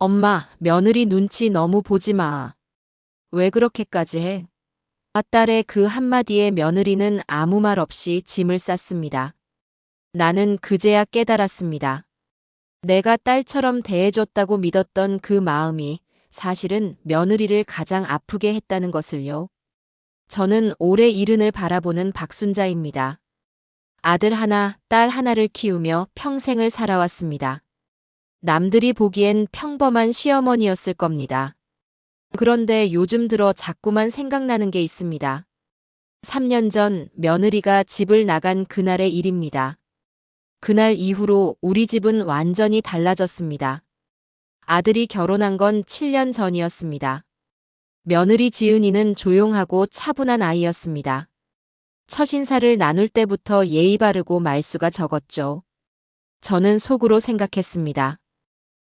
엄마, 며느리 눈치 너무 보지 마. 왜 그렇게까지 해? 딸의 그 한마디에 며느리는 아무 말 없이 짐을 쌌습니다. 나는 그제야 깨달았습니다. 내가 딸처럼 대해줬다고 믿었던 그 마음이 사실은 며느리를 가장 아프게 했다는 것을요. 저는 올해 일흔을 바라보는 박순자입니다. 아들 하나, 딸 하나를 키우며 평생을 살아왔습니다. 남들이 보기엔 평범한 시어머니였을 겁니다. 그런데 요즘 들어 자꾸만 생각나는 게 있습니다. 3년 전 며느리가 집을 나간 그날의 일입니다. 그날 이후로 우리 집은 완전히 달라졌습니다. 아들이 결혼한 건 7년 전이었습니다. 며느리 지은이는 조용하고 차분한 아이였습니다. 첫 인사를 나눌 때부터 예의 바르고 말수가 적었죠. 저는 속으로 생각했습니다.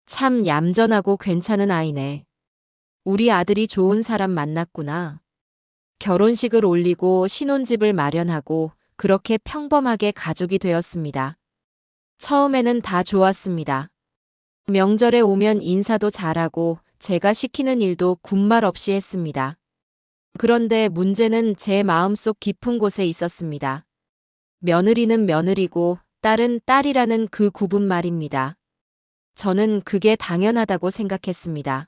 참 얌전하고 괜찮은 아이네. 우리 아들이 좋은 사람 만났구나. 결혼식을 올리고 신혼집을 마련하고 그렇게 평범하게 가족이 되었습니다. 처음에는 다 좋았습니다. 명절에 오면 인사도 잘하고 제가 시키는 일도 군말 없이 했습니다. 그런데 문제는 제 마음속 깊은 곳에 있었습니다. 며느리는 며느리고 딸은 딸이라는 그 구분 말입니다. 저는 그게 당연하다고 생각했습니다.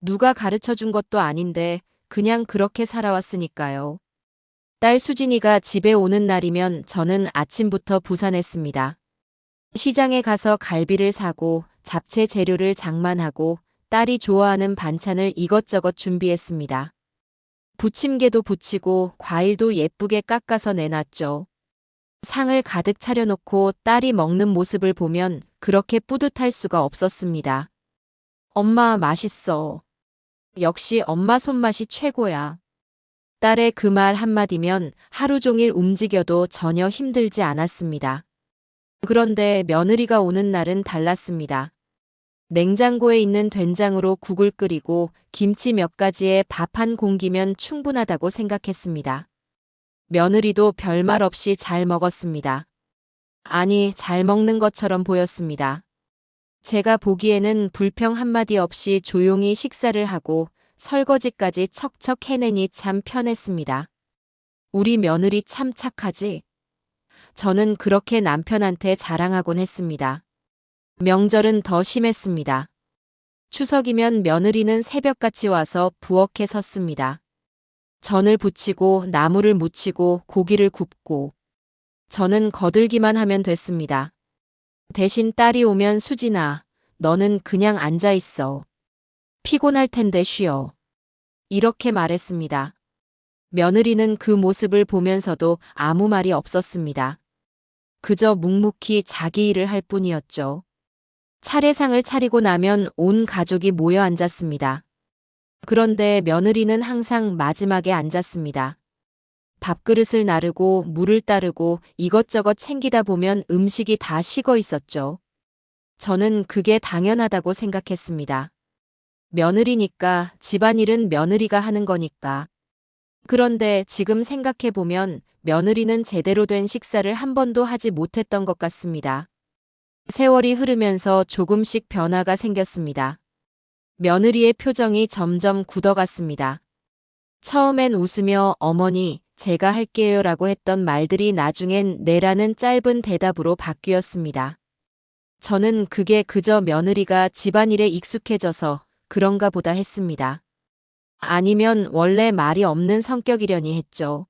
누가 가르쳐 준 것도 아닌데 그냥 그렇게 살아왔으니까요. 딸 수진이가 집에 오는 날이면 저는 아침부터 부산했습니다. 시장에 가서 갈비를 사고 잡채 재료를 장만하고 딸이 좋아하는 반찬을 이것저것 준비했습니다. 부침개도 부치고 과일도 예쁘게 깎아서 내놨죠. 상을 가득 차려놓고 딸이 먹는 모습을 보면 그렇게 뿌듯할 수가 없었습니다. 엄마 맛있어. 역시 엄마 손맛이 최고야. 딸의 그 말 한마디면 하루 종일 움직여도 전혀 힘들지 않았습니다. 그런데 며느리가 오는 날은 달랐습니다. 냉장고에 있는 된장으로 국을 끓이고 김치 몇 가지에 밥 한 공기면 충분하다고 생각했습니다. 며느리도 별말 없이 잘 먹었습니다. 아니, 잘 먹는 것처럼 보였습니다. 제가 보기에는 불평 한마디 없이 조용히 식사를 하고 설거지까지 척척 해내니 참 편했습니다. 우리 며느리 참 착하지? 저는 그렇게 남편한테 자랑하곤 했습니다. 명절은 더 심했습니다. 추석이면 며느리는 새벽같이 와서 부엌에 섰습니다. 전을 부치고 나물을 무치고 고기를 굽고 저는 거들기만 하면 됐습니다. 대신 딸이 오면 수진아, 너는 그냥 앉아 있어. 피곤할 텐데 쉬어. 이렇게 말했습니다. 며느리는 그 모습을 보면서도 아무 말이 없었습니다. 그저 묵묵히 자기 일을 할 뿐이었죠. 차례상을 차리고 나면 온 가족이 모여 앉았습니다. 그런데 며느리는 항상 마지막에 앉았습니다. 밥그릇을 나르고 물을 따르고 이것저것 챙기다 보면 음식이 다 식어 있었죠. 저는 그게 당연하다고 생각했습니다. 며느리니까 집안일은 며느리가 하는 거니까. 그런데 지금 생각해보면 며느리는 제대로 된 식사를 한 번도 하지 못했던 것 같습니다. 세월이 흐르면서 조금씩 변화가 생겼습니다. 며느리의 표정이 점점 굳어갔습니다. 처음엔 웃으며 어머니, 제가 할게요 라고 했던 말들이 나중엔 네라는 짧은 대답으로 바뀌었습니다. 저는 그게 그저 며느리가 집안일에 익숙해져서 그런가 보다 했습니다. 아니면 원래 말이 없는 성격이려니 했죠.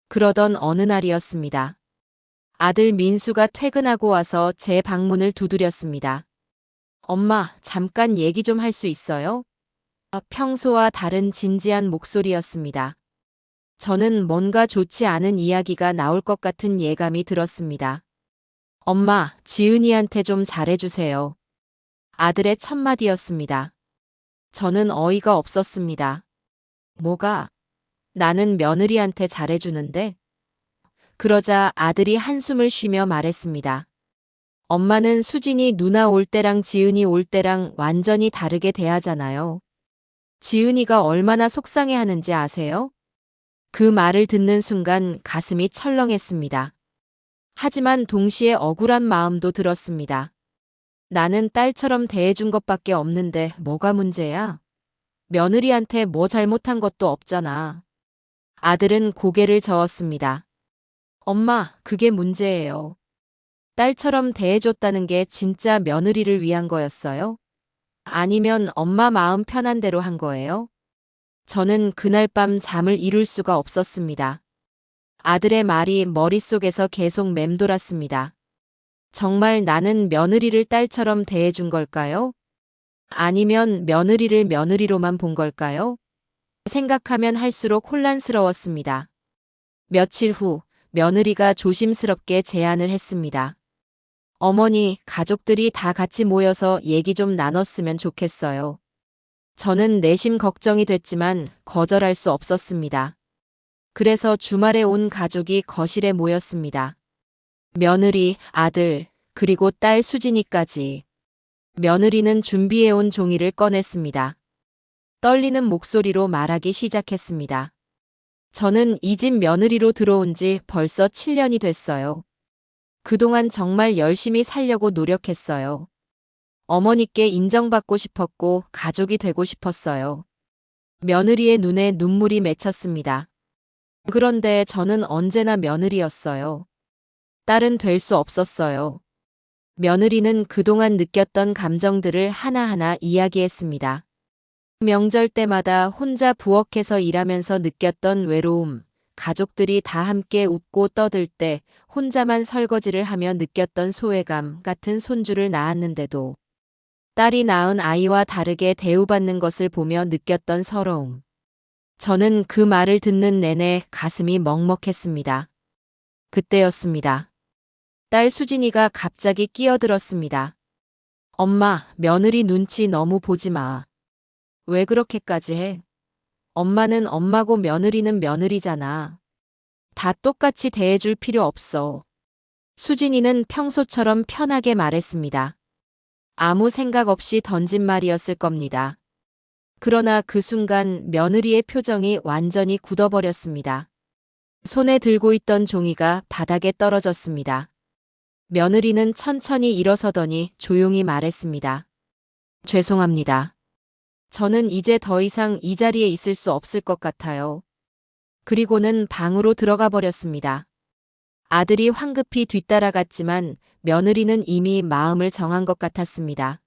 그러던 어느 날이었습니다. 아들 민수가 퇴근하고 와서 제 방문을 두드렸습니다. 엄마, 잠깐 얘기 좀 할 수 있어요? 평소와 다른 진지한 목소리였습니다. 저는 뭔가 좋지 않은 이야기가 나올 것 같은 예감이 들었습니다. 엄마, 지은이한테 좀 잘해주세요. 아들의 첫마디였습니다. 저는 어이가 없었습니다. 뭐가? 나는 며느리한테 잘해주는데? 그러자 아들이 한숨을 쉬며 말했습니다. 엄마는 수진이 누나 올 때랑 지은이 올 때랑 완전히 다르게 대하잖아요. 지은이가 얼마나 속상해하는지 아세요? 그 말을 듣는 순간 가슴이 철렁했습니다. 하지만 동시에 억울한 마음도 들었습니다. 나는 딸처럼 대해준 것밖에 없는데 뭐가 문제야? 며느리한테 뭐 잘못한 것도 없잖아. 아들은 고개를 저었습니다. 엄마, 그게 문제예요. 딸처럼 대해줬다는 게 진짜 며느리를 위한 거였어요? 아니면 엄마 마음 편한 대로 한 거예요? 저는 그날 밤 잠을 이룰 수가 없었습니다. 아들의 말이 머릿속에서 계속 맴돌았습니다. 정말 나는 며느리를 딸처럼 대해준 걸까요? 아니면 며느리를 며느리로만 본 걸까요? 생각하면 할수록 혼란스러웠습니다. 며칠 후 며느리가 조심스럽게 제안을 했습니다. 어머니, 가족들이 다 같이 모여서 얘기 좀 나눴으면 좋겠어요. 저는 내심 걱정이 됐지만 거절할 수 없었습니다. 그래서 주말에 온 가족이 거실에 모였습니다. 며느리, 아들, 그리고 딸 수진이까지. 며느리는 준비해온 종이를 꺼냈습니다. 떨리는 목소리로 말하기 시작했습니다. 저는 이 집 며느리로 들어온 지 벌써 7년이 됐어요. 그동안 정말 열심히 살려고 노력했어요. 어머니께 인정받고 싶었고 가족이 되고 싶었어요. 며느리의 눈에 눈물이 맺혔습니다. 그런데 저는 언제나 며느리였어요. 딸은 될 수 없었어요. 며느리는 그동안 느꼈던 감정들을 하나하나 이야기했습니다. 명절 때마다 혼자 부엌에서 일하면서 느꼈던 외로움, 가족들이 다 함께 웃고 떠들 때 혼자만 설거지를 하며 느꼈던 소외감 같은 손주를 낳았는데도 딸이 낳은 아이와 다르게 대우받는 것을 보며 느꼈던 서러움. 저는 그 말을 듣는 내내 가슴이 먹먹했습니다. 그때였습니다. 딸 수진이가 갑자기 끼어들었습니다. 엄마, 며느리 눈치 너무 보지 마. 왜 그렇게까지 해? 엄마는 엄마고 며느리는 며느리잖아. 다 똑같이 대해줄 필요 없어. 수진이는 평소처럼 편하게 말했습니다. 아무 생각 없이 던진 말이었을 겁니다. 그러나 그 순간 며느리의 표정이 완전히 굳어버렸습니다. 손에 들고 있던 종이가 바닥에 떨어졌습니다. 며느리는 천천히 일어서더니 조용히 말했습니다. 죄송합니다. 저는 이제 더 이상 이 자리에 있을 수 없을 것 같아요. 그리고는 방으로 들어가 버렸습니다. 아들이 황급히 뒤따라갔지만 며느리는 이미 마음을 정한 것 같았습니다.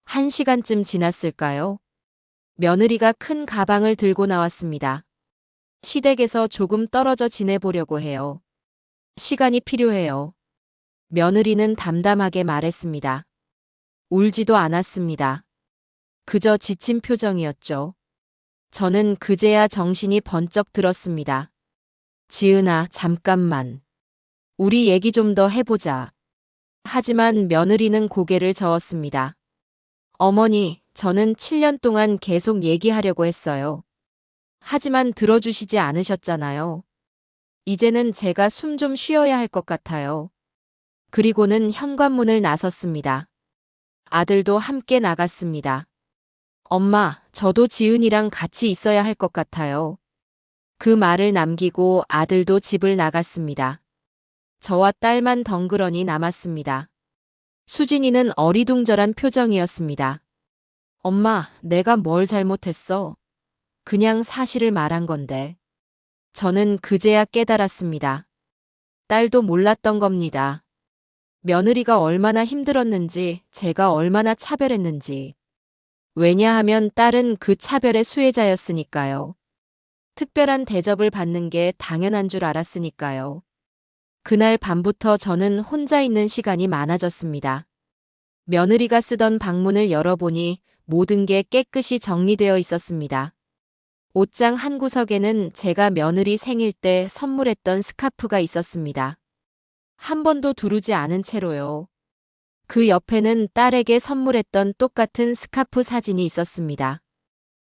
1시간쯤 지났을까요? 며느리가 큰 가방을 들고 나왔습니다. 시댁에서 조금 떨어져 지내보려고 해요. 시간이 필요해요. 며느리는 담담하게 말했습니다. 울지도 않았습니다. 그저 지친 표정이었죠. 저는 그제야 정신이 번쩍 들었습니다. 지은아, 잠깐만. 우리 얘기 좀 더 해보자. 하지만 며느리는 고개를 저었습니다. 어머니, 저는 7년 동안 계속 얘기하려고 했어요. 하지만 들어주시지 않으셨잖아요. 이제는 제가 숨 좀 쉬어야 할 것 같아요. 그리고는 현관문을 나섰습니다. 아들도 함께 나갔습니다. 엄마, 저도 지은이랑 같이 있어야 할 것 같아요. 그 말을 남기고 아들도 집을 나갔습니다. 저와 딸만 덩그러니 남았습니다. 수진이는 어리둥절한 표정이었습니다. 엄마, 내가 뭘 잘못했어? 그냥 사실을 말한 건데. 저는 그제야 깨달았습니다. 딸도 몰랐던 겁니다. 며느리가 얼마나 힘들었는지, 제가 얼마나 차별했는지. 왜냐하면 딸은 그 차별의 수혜자였으니까요. 특별한 대접을 받는 게 당연한 줄 알았으니까요. 그날 밤부터 저는 혼자 있는 시간이 많아졌습니다. 며느리가 쓰던 방문을 열어보니 모든 게 깨끗이 정리되어 있었습니다. 옷장 한 구석에는 제가 며느리 생일 때 선물했던 스카프가 있었습니다. 한 번도 두르지 않은 채로요. 그 옆에는 딸에게 선물했던 똑같은 스카프 사진이 있었습니다.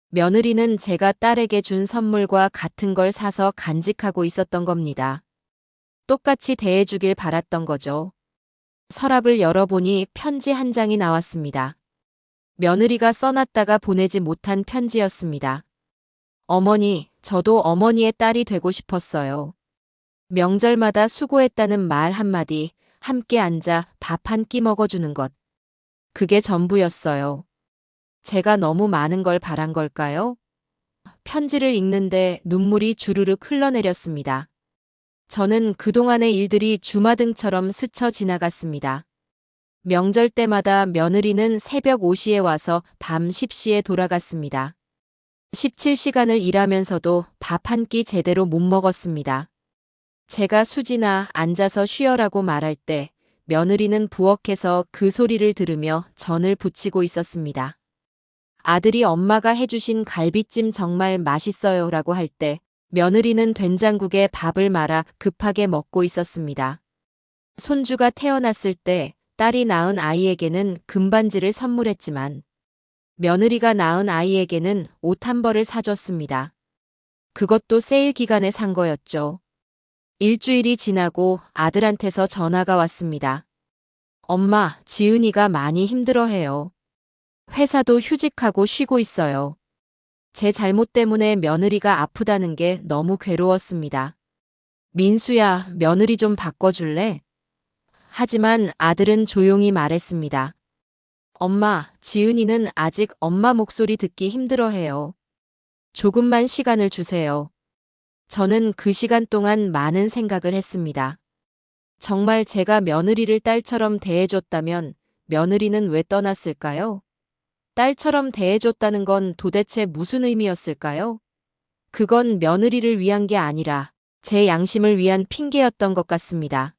며느리는 제가 딸에게 준 선물과 같은 걸 사서 간직하고 있었던 겁니다. 똑같이 대해주길 바랐던 거죠. 서랍을 열어보니 편지 한 장이 나왔습니다. 며느리가 써놨다가 보내지 못한 편지였습니다. 어머니, 저도 어머니의 딸이 되고 싶었어요. 명절마다 수고했다는 말 한마디, 함께 앉아 밥 한 끼 먹어주는 것. 그게 전부였어요. 제가 너무 많은 걸 바란 걸까요? 편지를 읽는데 눈물이 주르륵 흘러내렸습니다. 저는 그동안의 일들이 주마등처럼 스쳐 지나갔습니다. 명절 때마다 며느리는 새벽 5시에 와서 밤 10시에 돌아갔습니다. 17시간을 일하면서도 밥 한 끼 제대로 못 먹었습니다. 제가 수진아 앉아서 쉬어라고 말할 때 며느리는 부엌에서 그 소리를 들으며 전을 부치고 있었습니다. 아들이 엄마가 해주신 갈비찜 정말 맛있어요 라고 할 때 며느리는 된장국에 밥을 말아 급하게 먹고 있었습니다. 손주가 태어났을 때 딸이 낳은 아이에게는 금반지를 선물했지만 며느리가 낳은 아이에게는 옷 한 벌을 사줬습니다. 그것도 세일 기간에 산 거였죠. 일주일이 지나고 아들한테서 전화가 왔습니다. 엄마, 지은이가 많이 힘들어해요. 회사도 휴직하고 쉬고 있어요. 제 잘못 때문에 며느리가 아프다는 게 너무 괴로웠습니다. 민수야, 며느리 좀 바꿔줄래? 하지만 아들은 조용히 말했습니다. 엄마, 지은이는 아직 엄마 목소리 듣기 힘들어해요. 조금만 시간을 주세요. 저는 그 시간 동안 많은 생각을 했습니다. 정말 제가 며느리를 딸처럼 대해줬다면 며느리는 왜 떠났을까요? 딸처럼 대해줬다는 건 도대체 무슨 의미였을까요? 그건 며느리를 위한 게 아니라 제 양심을 위한 핑계였던 것 같습니다.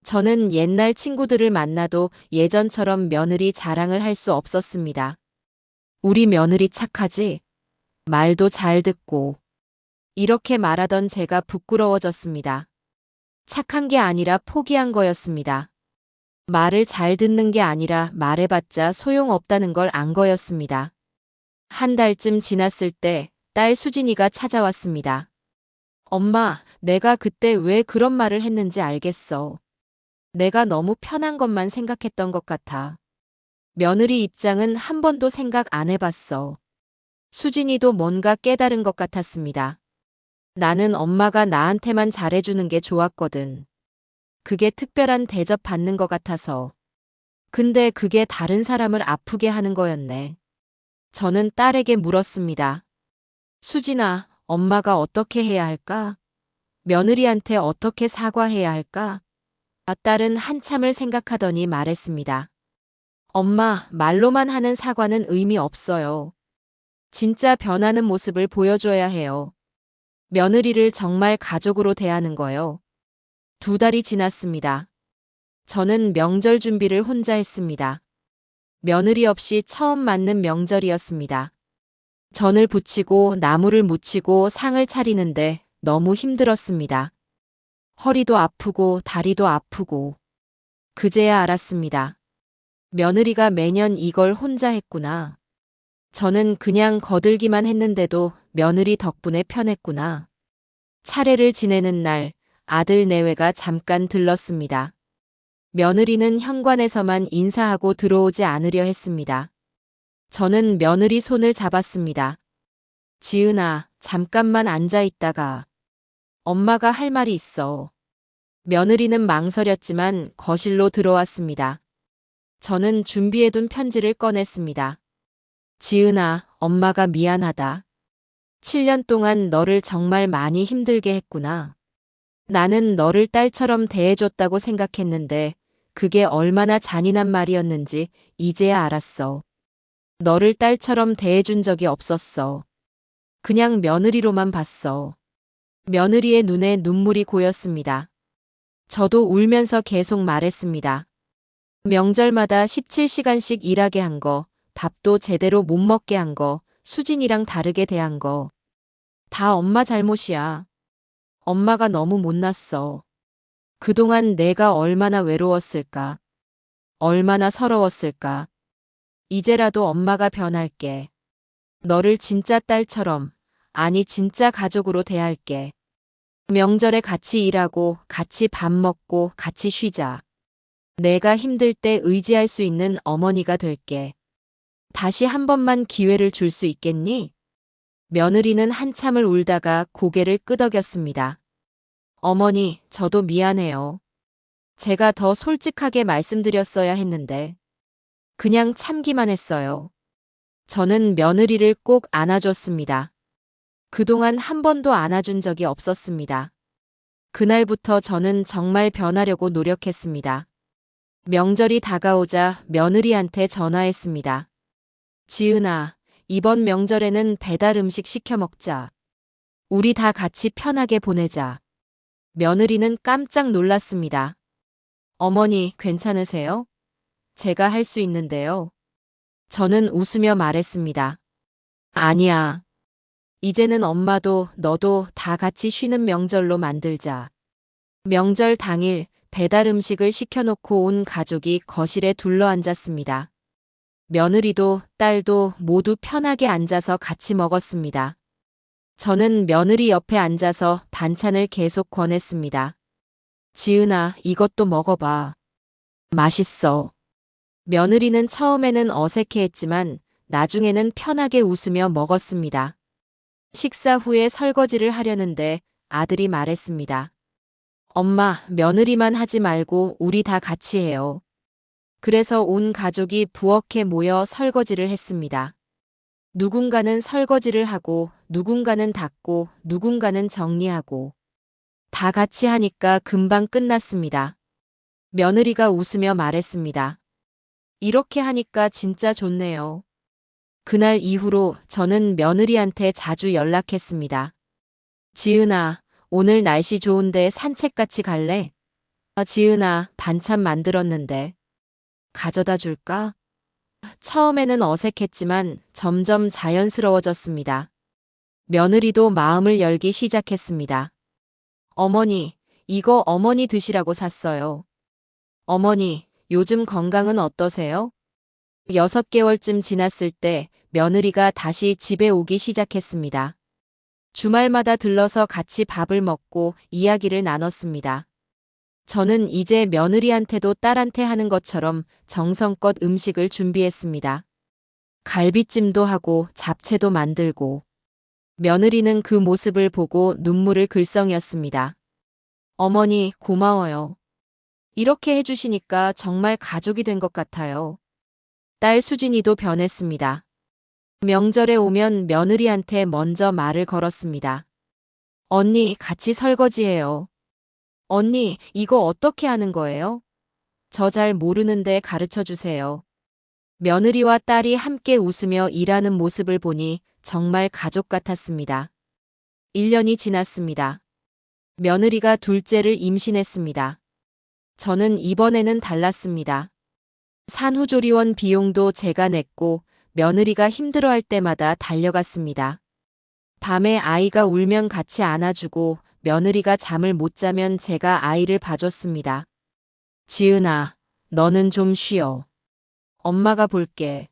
저는 옛날 친구들을 만나도 예전처럼 며느리 자랑을 할 수 없었습니다. 우리 며느리 착하지? 말도 잘 듣고. 이렇게 말하던 제가 부끄러워졌습니다. 착한 게 아니라 포기한 거였습니다. 말을 잘 듣는 게 아니라 말해봤자 소용없다는 걸 안 거였습니다. 한 달쯤 지났을 때 딸 수진이가 찾아왔습니다. 엄마, 내가 그때 왜 그런 말을 했는지 알겠어. 내가 너무 편한 것만 생각했던 것 같아. 며느리 입장은 한 번도 생각 안 해봤어. 수진이도 뭔가 깨달은 것 같았습니다. 나는 엄마가 나한테만 잘해주는 게 좋았거든. 그게 특별한 대접 받는 것 같아서. 근데 그게 다른 사람을 아프게 하는 거였네. 저는 딸에게 물었습니다. 수진아, 엄마가 어떻게 해야 할까? 며느리한테 어떻게 사과해야 할까? 딸은 한참을 생각하더니 말했습니다. 엄마, 말로만 하는 사과는 의미 없어요. 진짜 변하는 모습을 보여줘야 해요. 며느리를 정말 가족으로 대하는 거요. 2달이 지났습니다. 저는 명절 준비를 혼자 했습니다. 며느리 없이 처음 맞는 명절이었습니다. 전을 부치고 나무를 묻히고 상을 차리는데 너무 힘들었습니다. 허리도 아프고 다리도 아프고. 그제야 알았습니다. 며느리가 매년 이걸 혼자 했구나. 저는 그냥 거들기만 했는데도 며느리 덕분에 편했구나. 차례를 지내는 날 아들 내외가 잠깐 들렀습니다. 며느리는 현관에서만 인사하고 들어오지 않으려 했습니다. 저는 며느리 손을 잡았습니다. 지은아, 잠깐만 앉아 있다가. 엄마가 할 말이 있어. 며느리는 망설였지만 거실로 들어왔습니다. 저는 준비해둔 편지를 꺼냈습니다. 지은아, 엄마가 미안하다. 7년 동안 너를 정말 많이 힘들게 했구나. 나는 너를 딸처럼 대해줬다고 생각했는데 그게 얼마나 잔인한 말이었는지 이제야 알았어. 너를 딸처럼 대해준 적이 없었어. 그냥 며느리로만 봤어. 며느리의 눈에 눈물이 고였습니다. 저도 울면서 계속 말했습니다. 명절마다 17시간씩 일하게 한 거, 밥도 제대로 못 먹게 한 거, 수진이랑 다르게 대한 거. 다 엄마 잘못이야. 엄마가 너무 못났어. 그동안 내가 얼마나 외로웠을까. 얼마나 서러웠을까. 이제라도 엄마가 변할게. 너를 진짜 딸처럼, 아니 진짜 가족으로 대할게. 명절에 같이 일하고 같이 밥 먹고 같이 쉬자. 내가 힘들 때 의지할 수 있는 어머니가 될게. 다시 한 번만 기회를 줄 수 있겠니? 며느리는 한참을 울다가 고개를 끄덕였습니다. 어머니, 저도 미안해요. 제가 더 솔직하게 말씀드렸어야 했는데. 그냥 참기만 했어요. 저는 며느리를 꼭 안아줬습니다. 그동안 한 번도 안아준 적이 없었습니다. 그날부터 저는 정말 변하려고 노력했습니다. 명절이 다가오자 며느리한테 전화했습니다. 지은아, 이번 명절에는 배달 음식 시켜 먹자. 우리 다 같이 편하게 보내자. 며느리는 깜짝 놀랐습니다. 어머니, 괜찮으세요? 제가 할 수 있는데요. 저는 웃으며 말했습니다. 아니야. 이제는 엄마도 너도 다 같이 쉬는 명절로 만들자. 명절 당일 배달 음식을 시켜놓고 온 가족이 거실에 둘러앉았습니다. 며느리도 딸도 모두 편하게 앉아서 같이 먹었습니다. 저는 며느리 옆에 앉아서 반찬을 계속 권했습니다. 지은아, 이것도 먹어봐. 맛있어. 며느리는 처음에는 어색해했지만 나중에는 편하게 웃으며 먹었습니다. 식사 후에 설거지를 하려는데 아들이 말했습니다. 엄마, 며느리만 하지 말고 우리 다 같이 해요. 그래서 온 가족이 부엌에 모여 설거지를 했습니다. 누군가는 설거지를 하고, 누군가는 닦고, 누군가는 정리하고. 다 같이 하니까 금방 끝났습니다. 며느리가 웃으며 말했습니다. 이렇게 하니까 진짜 좋네요. 그날 이후로 저는 며느리한테 자주 연락했습니다. 지은아, 오늘 날씨 좋은데 산책 같이 갈래? 지은아, 반찬 만들었는데. 가져다 줄까? 처음에는 어색했지만 점점 자연스러워졌습니다. 며느리도 마음을 열기 시작했습니다. 어머니, 이거 어머니 드시라고 샀어요. 어머니, 요즘 건강은 어떠세요? 6개월쯤 지났을 때 며느리가 다시 집에 오기 시작했습니다. 주말마다 들러서 같이 밥을 먹고 이야기를 나눴습니다. 저는 이제 며느리한테도 딸한테 하는 것처럼 정성껏 음식을 준비했습니다. 갈비찜도 하고 잡채도 만들고. 며느리는 그 모습을 보고 눈물을 글썽였습니다. 어머니, 고마워요. 이렇게 해주시니까 정말 가족이 된 것 같아요. 딸 수진이도 변했습니다. 명절에 오면 며느리한테 먼저 말을 걸었습니다. 언니, 같이 설거지해요. 언니, 이거 어떻게 하는 거예요? 저 잘 모르는데 가르쳐 주세요. 며느리와 딸이 함께 웃으며 일하는 모습을 보니 정말 가족 같았습니다. 1년이 지났습니다. 며느리가 둘째를 임신했습니다. 저는 이번에는 달랐습니다. 산후조리원 비용도 제가 냈고 며느리가 힘들어할 때마다 달려갔습니다. 밤에 아이가 울면 같이 안아주고 며느리가 잠을 못 자면 제가 아이를 봐줬습니다. 지은아, 너는 좀 쉬어. 엄마가 볼게.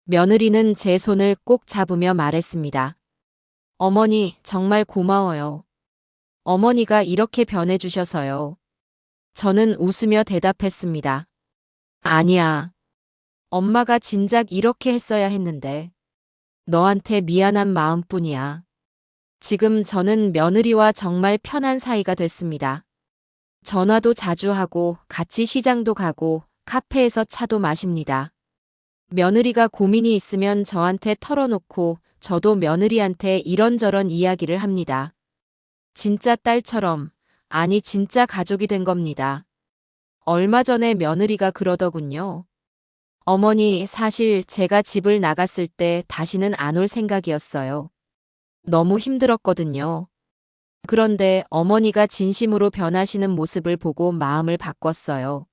며느리는 제 손을 꼭 잡으며 말했습니다. 어머니, 정말 고마워요. 어머니가 이렇게 변해주셔서요. 저는 웃으며 대답했습니다. 아니야. 엄마가 진작 이렇게 했어야 했는데. 너한테 미안한 마음뿐이야. 지금 저는 며느리와 정말 편한 사이가 됐습니다. 전화도 자주 하고 같이 시장도 가고 카페에서 차도 마십니다. 며느리가 고민이 있으면 저한테 털어놓고 저도 며느리한테 이런저런 이야기를 합니다. 진짜 딸처럼, 아니 진짜 가족이 된 겁니다. 얼마 전에 며느리가 그러더군요. 어머니, 사실 제가 집을 나갔을 때 다시는 안 올 생각이었어요. 너무 힘들었거든요. 그런데 어머니가 진심으로 변하시는 모습을 보고 마음을 바꿨어요.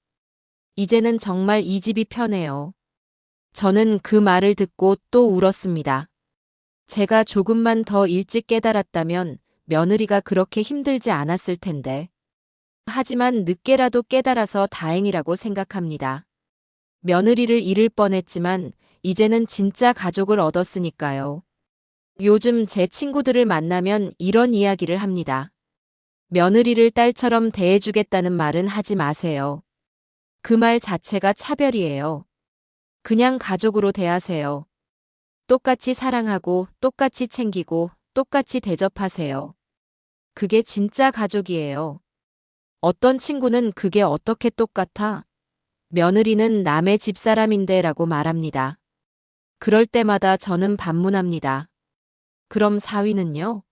이제는 정말 이 집이 편해요. 저는 그 말을 듣고 또 울었습니다. 제가 조금만 더 일찍 깨달았다면 며느리가 그렇게 힘들지 않았을 텐데. 하지만 늦게라도 깨달아서 다행이라고 생각합니다. 며느리를 잃을 뻔했지만 이제는 진짜 가족을 얻었으니까요. 요즘 제 친구들을 만나면 이런 이야기를 합니다. 며느리를 딸처럼 대해주겠다는 말은 하지 마세요. 그 말 자체가 차별이에요. 그냥 가족으로 대하세요. 똑같이 사랑하고 똑같이 챙기고 똑같이 대접하세요. 그게 진짜 가족이에요. 어떤 친구는 그게 어떻게 똑같아? 며느리는 남의 집사람인데 라고 말합니다. 그럴 때마다 저는 반문합니다. 그럼 사위는요?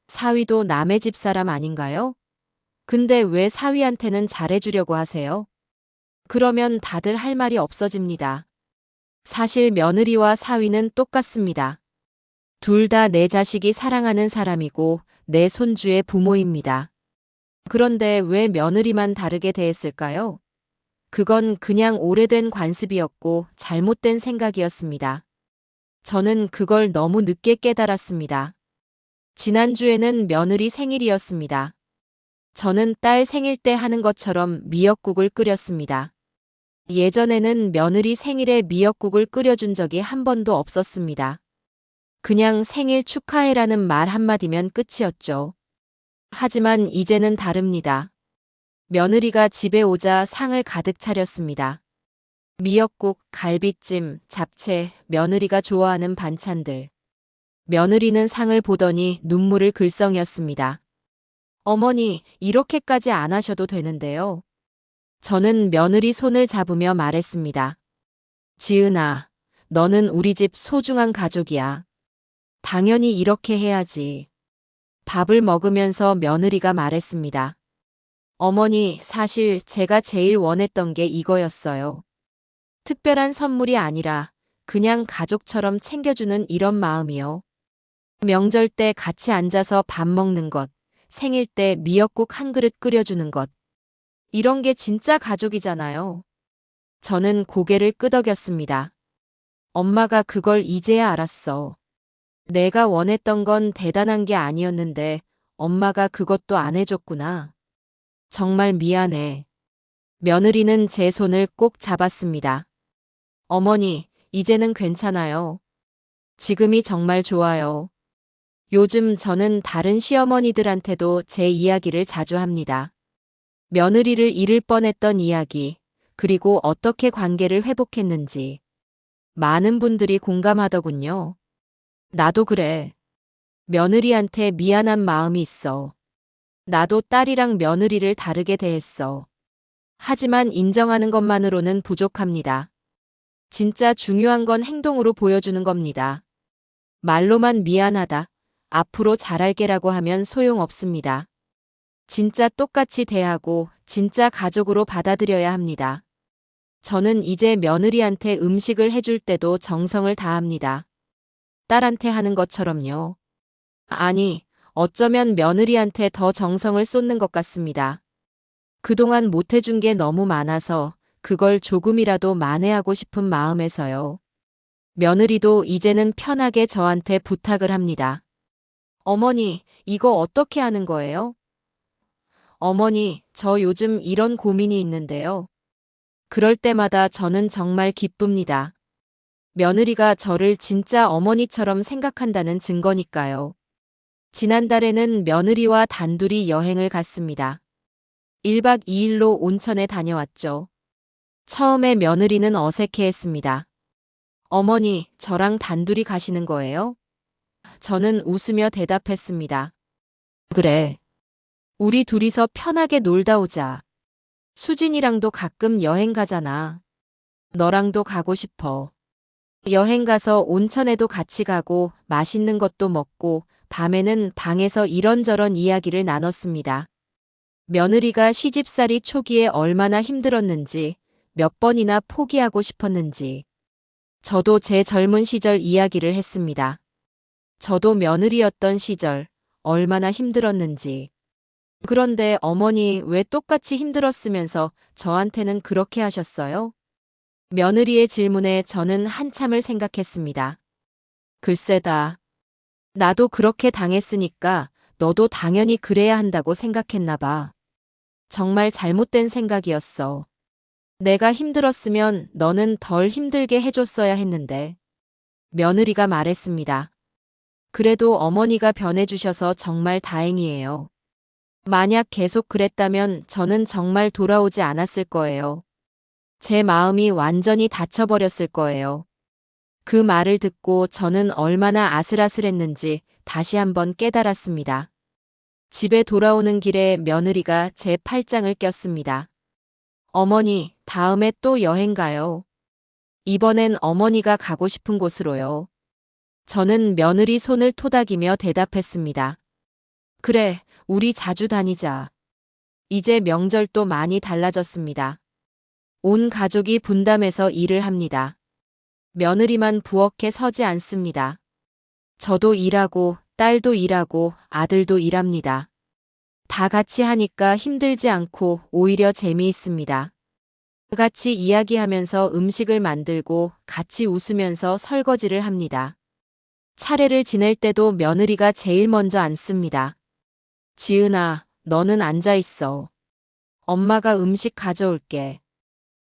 사위도 남의 집사람 아닌가요? 근데 왜 사위한테는 잘해주려고 하세요? 그러면 다들 할 말이 없어집니다. 사실 며느리와 사위는 똑같습니다. 둘 다 내 자식이 사랑하는 사람이고 내 손주의 부모입니다. 그런데 왜 며느리만 다르게 대했을까요? 그건 그냥 오래된 관습이었고 잘못된 생각이었습니다. 저는 그걸 너무 늦게 깨달았습니다. 지난주에는 며느리 생일이었습니다. 저는 딸 생일 때 하는 것처럼 미역국을 끓였습니다. 예전에는 며느리 생일에 미역국을 끓여준 적이 한 번도 없었습니다. 그냥 생일 축하해라는 말 한마디면 끝이었죠. 하지만 이제는 다릅니다. 며느리가 집에 오자 상을 가득 차렸습니다. 미역국, 갈비찜, 잡채, 며느리가 좋아하는 반찬들. 며느리는 상을 보더니 눈물을 글썽였습니다. 어머니, 이렇게까지 안 하셔도 되는데요. 저는 며느리 손을 잡으며 말했습니다. 지은아, 너는 우리 집 소중한 가족이야. 당연히 이렇게 해야지. 밥을 먹으면서 며느리가 말했습니다. 어머니, 사실 제가 제일 원했던 게 이거였어요. 특별한 선물이 아니라 그냥 가족처럼 챙겨주는 이런 마음이요. 명절 때 같이 앉아서 밥 먹는 것, 생일 때 미역국 한 그릇 끓여주는 것. 이런 게 진짜 가족이잖아요. 저는 고개를 끄덕였습니다. 엄마가 그걸 이제야 알았어. 내가 원했던 건 대단한 게 아니었는데 엄마가 그것도 안 해줬구나. 정말 미안해. 며느리는 제 손을 꼭 잡았습니다. 어머니, 이제는 괜찮아요. 지금이 정말 좋아요. 요즘 저는 다른 시어머니들한테도 제 이야기를 자주 합니다. 며느리를 잃을 뻔했던 이야기, 그리고 어떻게 관계를 회복했는지. 많은 분들이 공감하더군요. 나도 그래. 며느리한테 미안한 마음이 있어. 나도 딸이랑 며느리를 다르게 대했어. 하지만 인정하는 것만으로는 부족합니다. 진짜 중요한 건 행동으로 보여주는 겁니다. 말로만 미안하다, 앞으로 잘할게라고 하면 소용없습니다. 진짜 똑같이 대하고 진짜 가족으로 받아들여야 합니다. 저는 이제 며느리한테 음식을 해줄 때도 정성을 다합니다. 딸한테 하는 것처럼요. 아니, 어쩌면 며느리한테 더 정성을 쏟는 것 같습니다. 그동안 못해준 게 너무 많아서 그걸 조금이라도 만회하고 싶은 마음에서요. 며느리도 이제는 편하게 저한테 부탁을 합니다. 어머니, 이거 어떻게 하는 거예요? 어머니, 저 요즘 이런 고민이 있는데요. 그럴 때마다 저는 정말 기쁩니다. 며느리가 저를 진짜 어머니처럼 생각한다는 증거니까요. 지난달에는 며느리와 단둘이 여행을 갔습니다. 1박 2일로 온천에 다녀왔죠. 처음에 며느리는 어색해했습니다. 어머니, 저랑 단둘이 가시는 거예요? 저는 웃으며 대답했습니다. 그래. 우리 둘이서 편하게 놀다 오자. 수진이랑도 가끔 여행 가잖아. 너랑도 가고 싶어. 여행 가서 온천에도 같이 가고 맛있는 것도 먹고 밤에는 방에서 이런저런 이야기를 나눴습니다. 며느리가 시집살이 초기에 얼마나 힘들었는지, 몇 번이나 포기하고 싶었는지. 저도 제 젊은 시절 이야기를 했습니다. 저도 며느리였던 시절, 얼마나 힘들었는지. 그런데 어머니 왜 똑같이 힘들었으면서 저한테는 그렇게 하셨어요? 며느리의 질문에 저는 한참을 생각했습니다. 글쎄다. 나도 그렇게 당했으니까 너도 당연히 그래야 한다고 생각했나 봐. 정말 잘못된 생각이었어. 내가 힘들었으면 너는 덜 힘들게 해줬어야 했는데. 며느리가 말했습니다. 그래도 어머니가 변해주셔서 정말 다행이에요. 만약 계속 그랬다면 저는 정말 돌아오지 않았을 거예요. 제 마음이 완전히 닫혀버렸을 거예요. 그 말을 듣고 저는 얼마나 아슬아슬했는지 다시 한번 깨달았습니다. 집에 돌아오는 길에 며느리가 제 팔짱을 꼈습니다. 어머니, 다음에 또 여행 가요. 이번엔 어머니가 가고 싶은 곳으로요. 저는 며느리 손을 토닥이며 대답했습니다. 그래, 우리 자주 다니자. 이제 명절도 많이 달라졌습니다. 온 가족이 분담해서 일을 합니다. 며느리만 부엌에 서지 않습니다. 저도 일하고, 딸도 일하고, 아들도 일합니다. 다 같이 하니까 힘들지 않고 오히려 재미있습니다. 같이 이야기하면서 음식을 만들고 같이 웃으면서 설거지를 합니다. 차례를 지낼 때도 며느리가 제일 먼저 앉습니다. 지은아, 너는 앉아 있어. 엄마가 음식 가져올게.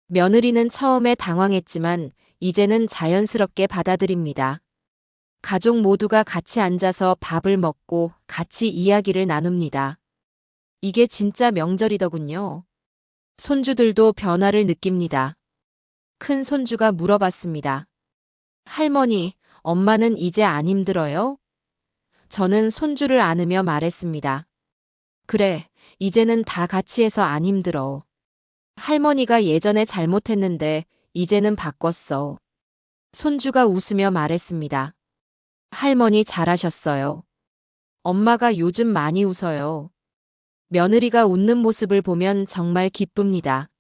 며느리는 처음에 당황했지만 이제는 자연스럽게 받아들입니다. 가족 모두가 같이 앉아서 밥을 먹고 같이 이야기를 나눕니다. 이게 진짜 명절이더군요. 손주들도 변화를 느낍니다. 큰 손주가 물어봤습니다. 할머니, 엄마는 이제 안 힘들어요? 저는 손주를 안으며 말했습니다. 그래, 이제는 다 같이 해서 안 힘들어. 할머니가 예전에 잘못했는데 이제는 바꿨어. 손주가 웃으며 말했습니다. 할머니 잘하셨어요. 엄마가 요즘 많이 웃어요. 며느리가 웃는 모습을 보면 정말 기쁩니다.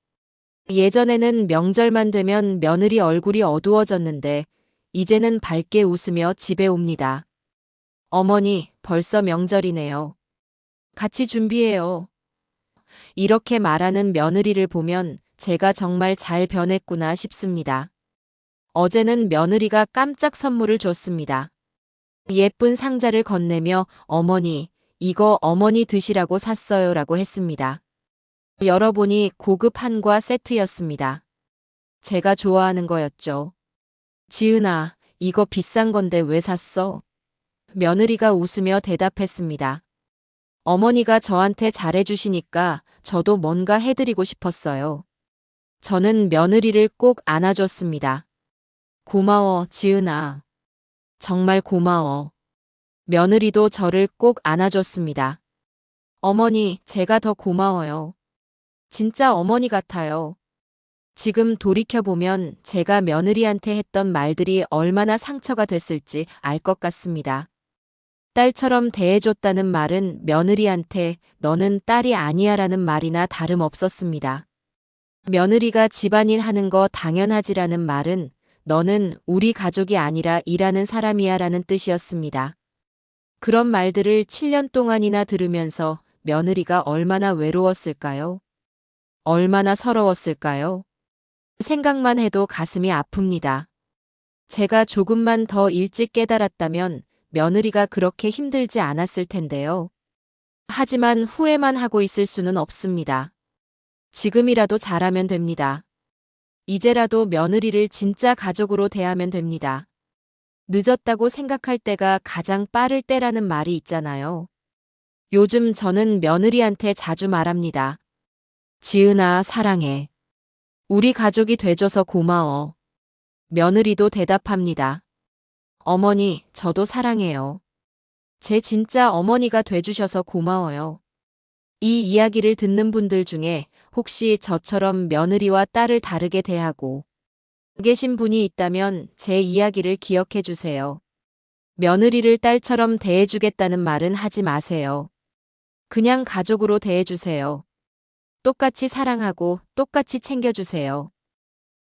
예전에는 명절만 되면 며느리 얼굴이 어두워졌는데 이제는 밝게 웃으며 집에 옵니다. 어머니, 벌써 명절이네요. 같이 준비해요. 이렇게 말하는 며느리를 보면 제가 정말 잘 변했구나 싶습니다. 어제는 며느리가 깜짝 선물을 줬습니다. 예쁜 상자를 건네며 어머니, 이거 어머니 드시라고 샀어요 라고 했습니다. 열어보니 고급 한과 세트였습니다. 제가 좋아하는 거였죠. 지은아, 이거 비싼 건데 왜 샀어? 며느리가 웃으며 대답했습니다. 어머니가 저한테 잘해주시니까 저도 뭔가 해드리고 싶었어요. 저는 며느리를 꼭 안아줬습니다. 고마워, 지은아. 정말 고마워. 며느리도 저를 꼭 안아줬습니다. 어머니, 제가 더 고마워요. 진짜 어머니 같아요. 지금 돌이켜보면 제가 며느리한테 했던 말들이 얼마나 상처가 됐을지 알 것 같습니다. 딸처럼 대해줬다는 말은 며느리한테 너는 딸이 아니야 라는 말이나 다름없었습니다. 며느리가 집안일 하는 거 당연하지라는 말은 너는 우리 가족이 아니라 일하는 사람이야 라는 뜻이었습니다. 그런 말들을 7년 동안이나 들으면서 며느리가 얼마나 외로웠을까요? 얼마나 서러웠을까요? 생각만 해도 가슴이 아픕니다. 제가 조금만 더 일찍 깨달았다면 며느리가 그렇게 힘들지 않았을 텐데요. 하지만 후회만 하고 있을 수는 없습니다. 지금이라도 잘하면 됩니다. 이제라도 며느리를 진짜 가족으로 대하면 됩니다. 늦었다고 생각할 때가 가장 빠를 때라는 말이 있잖아요. 요즘 저는 며느리한테 자주 말합니다. 지은아, 사랑해. 우리 가족이 돼줘서 고마워. 며느리도 대답합니다. 어머니, 저도 사랑해요. 제 진짜 어머니가 돼주셔서 고마워요. 이 이야기를 듣는 분들 중에 혹시 저처럼 며느리와 딸을 다르게 대하고 계신 분이 있다면 제 이야기를 기억해 주세요. 며느리를 딸처럼 대해주겠다는 말은 하지 마세요. 그냥 가족으로 대해주세요. 똑같이 사랑하고 똑같이 챙겨주세요.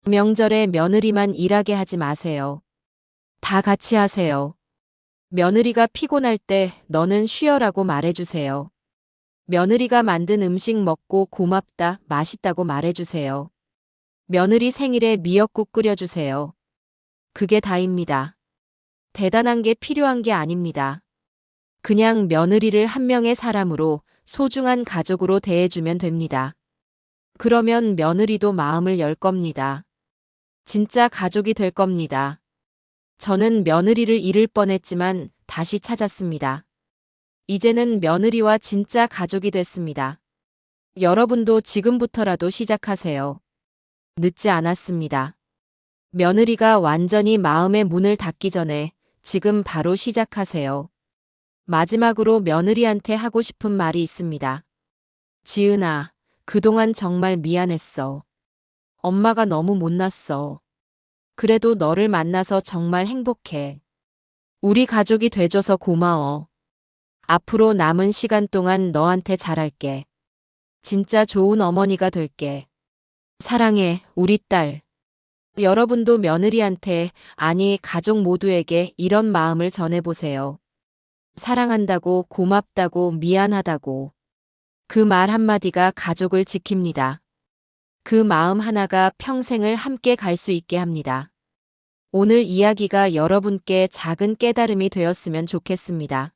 명절에 며느리만 일하게 하지 마세요. 다 같이 하세요. 며느리가 피곤할 때 너는 쉬어라고 말해주세요. 며느리가 만든 음식 먹고 고맙다, 맛있다고 말해주세요. 며느리 생일에 미역국 끓여주세요. 그게 다입니다. 대단한 게 필요한 게 아닙니다. 그냥 며느리를 한 명의 사람으로 소중한 가족으로 대해주면 됩니다. 그러면 며느리도 마음을 열 겁니다. 진짜 가족이 될 겁니다. 저는 며느리를 잃을 뻔했지만 다시 찾았습니다. 이제는 며느리와 진짜 가족이 됐습니다. 여러분도 지금부터라도 시작하세요. 늦지 않았습니다. 며느리가 완전히 마음의 문을 닫기 전에 지금 바로 시작하세요. 마지막으로 며느리한테 하고 싶은 말이 있습니다. 지은아, 그동안 정말 미안했어. 엄마가 너무 못났어. 그래도 너를 만나서 정말 행복해. 우리 가족이 돼줘서 고마워. 앞으로 남은 시간 동안 너한테 잘할게. 진짜 좋은 어머니가 될게. 사랑해, 우리 딸. 여러분도 며느리한테, 아니, 가족 모두에게 이런 마음을 전해보세요. 사랑한다고, 고맙다고, 미안하다고. 그 말 한마디가 가족을 지킵니다. 그 마음 하나가 평생을 함께 갈 수 있게 합니다. 오늘 이야기가 여러분께 작은 깨달음이 되었으면 좋겠습니다.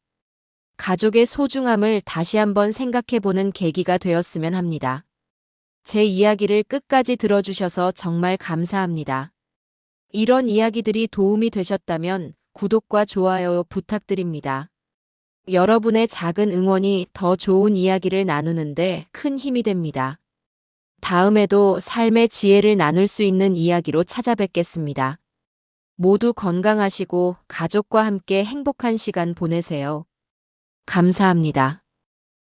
가족의 소중함을 다시 한번 생각해보는 계기가 되었으면 합니다. 제 이야기를 끝까지 들어주셔서 정말 감사합니다. 이런 이야기들이 도움이 되셨다면 구독과 좋아요 부탁드립니다. 여러분의 작은 응원이 더 좋은 이야기를 나누는데 큰 힘이 됩니다. 다음에도 삶의 지혜를 나눌 수 있는 이야기로 찾아뵙겠습니다. 모두 건강하시고 가족과 함께 행복한 시간 보내세요. 감사합니다.